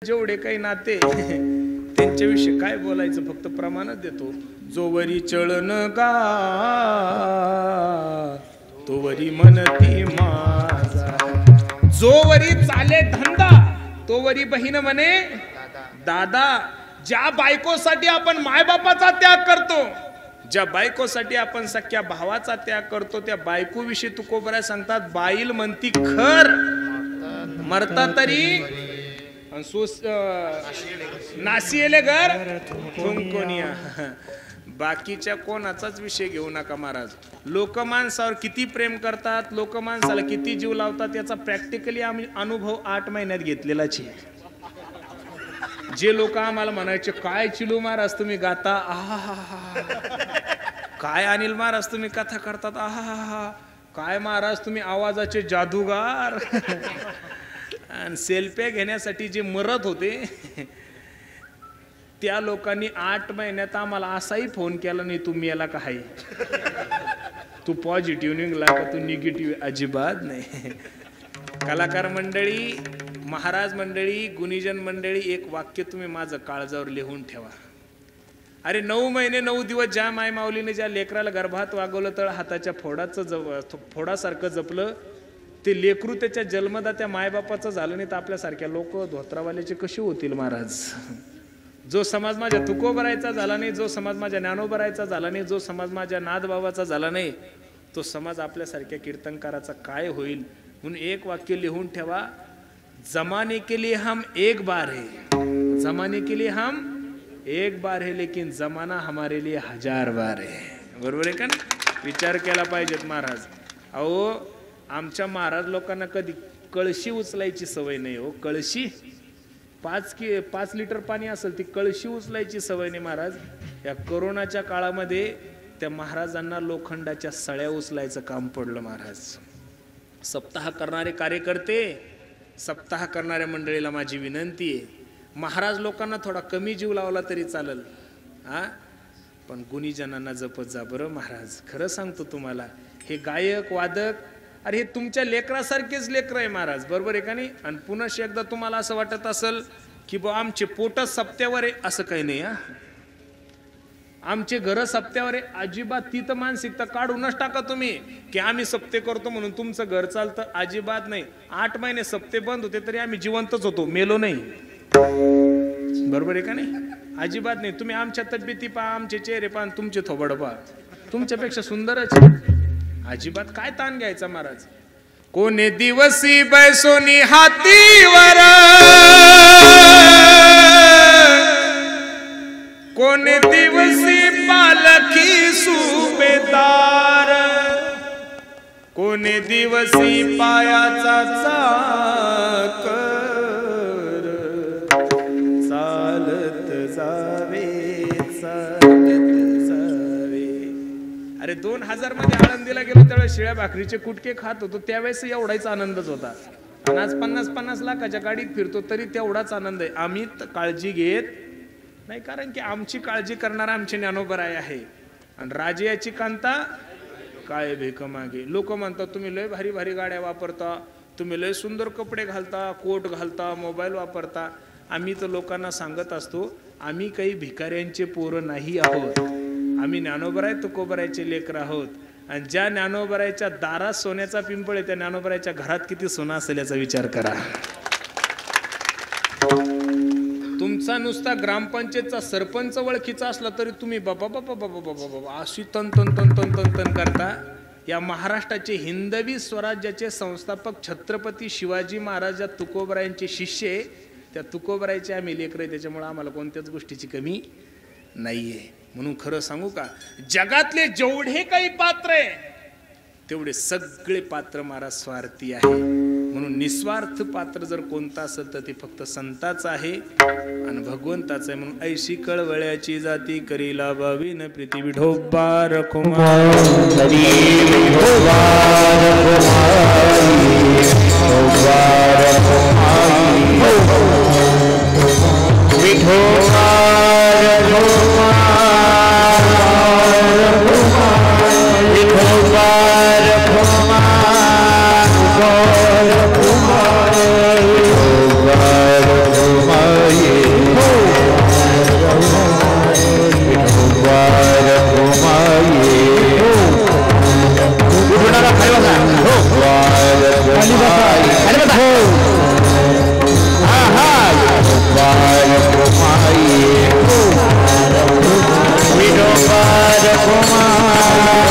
जेवढे काही नाते त्यांच्याविषयी काय बोलायचं, फक्त प्रमाणच देतो. जोवरी चळन गा तोवरी म्हणती माझा, जोवरी चाले धंदा तोवरी बहीण म्हणे दादा. ज्या बायकोसाठी आपण मायबापाचा त्याग करतो, ज्या बायकोसाठी आपण सख्या भावाचा त्याग करतो, त्या बायको विषयी तुकोबरा सांगतात बाईल म्हणती खर मरता तरी नाशियेले घर कोणकोनिया. बाकीच्या कोणाचाच विषय घेऊ नका महाराज. लोक माणसावर किती प्रेम करतात, लोक माणसाला किती जीव लावतात, याचा प्रॅक्टिकली आम्ही अनुभव 8 महिन्यात घेतलेलाच आहे. जे लोक आम्हाला म्हणायचे काय चिलू महाराज तुम्ही गाता, आहा काय अनिल महाराज तुम्ही कथा करतात, आहा काय महाराज तुम्ही आवाजाचे जादूगार. आणि सेल्फ्या घेण्यासाठी जे मरत होते त्या लोकांनी 8 महिन्यात आम्हाला असाही फोन केला नाही तू मेला का आहे, तू पॉझिटिव्ह निघला का तू निगेटिव्ह, अजिबात नाही. कलाकार मंडळी, महाराज मंडळी, गुणीजन मंडळी, एक वाक्य तुम्ही माझं काळजावर लिहून ठेवा. अरे 9 महिने 9 दिवस ज्या माय माऊलीने ज्या लेकराला गर्भात वागवलं तर हाताच्या फोडासारखं जपलं, ते लेकरू त्याच्या जन्मदात्या मायबापाचं झालं नाही तर आपल्यासारख्या लोक धोत्रावाल्याचे कसे होतील महाराज. जो समाज माझ्या तुकोबरायचा झाला नाही, जो समाज माझ्या ज्ञानोबरायचा झाला नाही, जो समाज माझ्या नादबाबाचा झाला नाही, तो समाज आपल्यासारख्या कीर्तनकाराचा काय होईल. म्हणून एक वाक्य लिहून ठेवा, जमाने के लिए हम एक बार है, जमाने के लिए हम एक बार है, लेकिन जमाना हमारे लिए 1000 बार है. बरोबर आहे का ना. विचार केला पाहिजेत महाराज. अहो आमच्या महाराज लोकांना कधी कळशी उचलायची सवय नाही हो. कळशी 5 लिटर पाणी असेल ती कळशी उचलायची सवय नाही महाराज. या कोरोनाच्या काळामध्ये त्या महाराजांना लोखंडाच्या सळ्या उचलायचं काम पडलं महाराज. सप्ताह करणारे कार्यकर्ते, सप्ताह करणाऱ्या मंडळीला माझी विनंती आहे, महाराज लोकांना थोडा कमी जीव लावला तरी चालेल हा, पण गुणीजनांना जपत जा बरं महाराज. खरं सांगतो तुम्हाला, हे गायक वादक अरे हे तुमच्या लेकरासारखेच लेकर आहे महाराज. बरोबर आहे का नाही. आणि पुन्हा एकदा तुम्हाला असं वाटत असेल की बा आमचे पोट सप्त्यावर आहे, असं काही नाही हा. आमचे घर सप्त्यावर आहे, अजिबात. ती तर मानसिकता काढूनच टाका तुम्ही की आम्ही सप्ते करतो म्हणून तुमचं घर चालतं, अजिबात नाही. 8 महिने सप्ते बंद होते तरी आम्ही जिवंतच होतो, मेलो नाही. बरोबर आहे का नाही. अजिबात नाही. तुम्ही आमच्या तब्येती पहा, आमचे चेहरे पहा, तुमचे थोबड पहा, तुमच्यापेक्षा सुंदरच. अजिबात काय ताण घ्यायचा महाराज. कोणे दिवसी बैसोनी हातीवर, कोणे दिवसी पालखी सुभेदार, कोणे दिवसी पायाचा चाकर चालत जावे चालत जावे. अरे 2000 मध्ये आळंदीला गेलो त्यावेळेस शिळ्या भाकरीचे कुटके खात होतो, त्यावेळेस एवढाच आनंदच होता. आणि आज 50-50 लाखाच्या गाडीत फिरतो तरी तेवढाच आनंद आहे. आम्ही काळजी घेत नाही, कारण की आमची काळजी करणारा आमचे ज्ञानोबराय आहे. आणि राजयाची कांता काय भेक मागे. लोक म्हणतात तुम्ही लय भारी भारी गाड्या वापरता, तुम्ही लय सुंदर कपडे घालता, कोट घालता, मोबाईल वापरता. आम्ही तर लोकांना सांगत असतो आम्ही काही भिकाऱ्यांचे पोरं नाही आहोत, आम्ही ज्ञानोबराय तुकोबरायचे लेकर आहोत. आणि ज्या ज्ञानोबरायच्या दारात सोन्याचा पिंपळ आहे त्या ज्ञानोबरायच्या घरात किती सोनं असेल याचा विचार करा. तुमचा नुसता ग्रामपंचायतचा सरपंच ओळखीचा असला तरी तुम्ही बाबा बाबा बाबा बाबा बाबा अशी तन तन तन तन तन तन करता. या महाराष्ट्राचे हिंदवी स्वराज्याचे संस्थापक छत्रपती शिवाजी महाराज या तुकोबरायांचे शिष्य, त्या तुकोबरायचे आम्ही लेकर आहे, त्याच्यामुळे आम्हाला कोणत्याच गोष्टीची कमी नाहीये. म्हणून खरं सांगू का, जगातले जेवढे काही पात्र आहे तेवढे सगळे पात्र महाराज स्वार्थी आहे. म्हणून निस्वार्थ पात्र जर कोणता असेल तर ते फक्त संताचं आहे आणि भगवंताचं आहे. म्हणून ऐशी कळवळ्याची जाती करीला बावी न प्रीती विठोबार कुमार कुमार कुमार